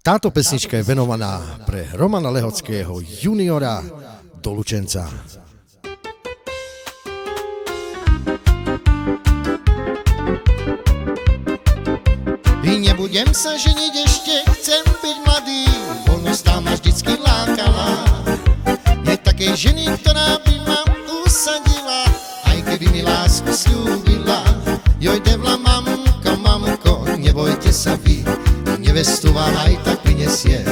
Táto pesnička je venovaná pre Romana Lehockého juniora do Lučenca. Nebudem sa ženiť ešte, chcem byť mladý, voľnosť tá ma vždycky lákala. Je takej ženy, ktorá by ma usadila, aj keby mi lásku sľúbila. Joj devla, mamko, mamko, nebojte sa vy, nevestu vám aj tak prinesiem.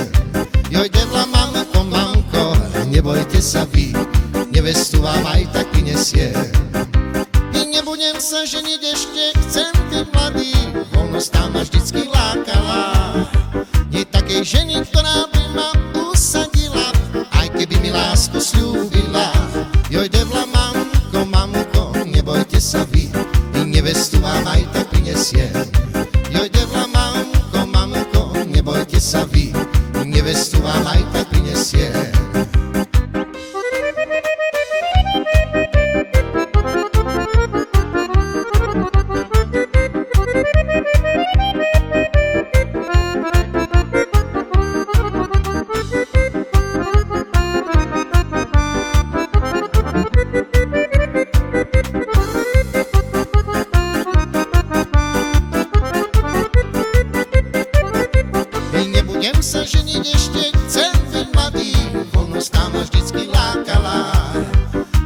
Joj devla, mamko, mamko, nebojte sa vy, nevestu vám aj tak prinesiem. Nebudem sa ženiť ešte, chcem byť mladý, voľnosť tá ma vždycky lákala. Nie takej ženy, ktorá by ma usadila, aj keby mi lásku sľúbila. Joj devla, mamko, mamko, nebojte sa vy, nevestu vám aj tak prinesiem. Joj devla, mamko, mamko, nebojte sa vy, nevestu vám aj tak prinesiem. Nebudem sa ženiť ešte, chcem byť mladý, voľnosť tá ma vždycky lákala.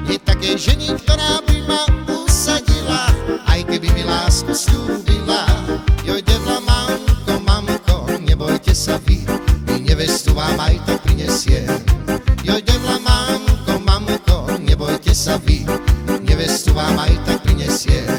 Je takej ženy, ktorá by ma usadila, aj keby mi lásku sľúbila. Joj devla, mamko, mamko, nebojte sa vy, nevestu vám aj tak prinesiem. Joj devla, mamko, mamko, nebojte sa vy, nevestu vám aj tak prinesiem.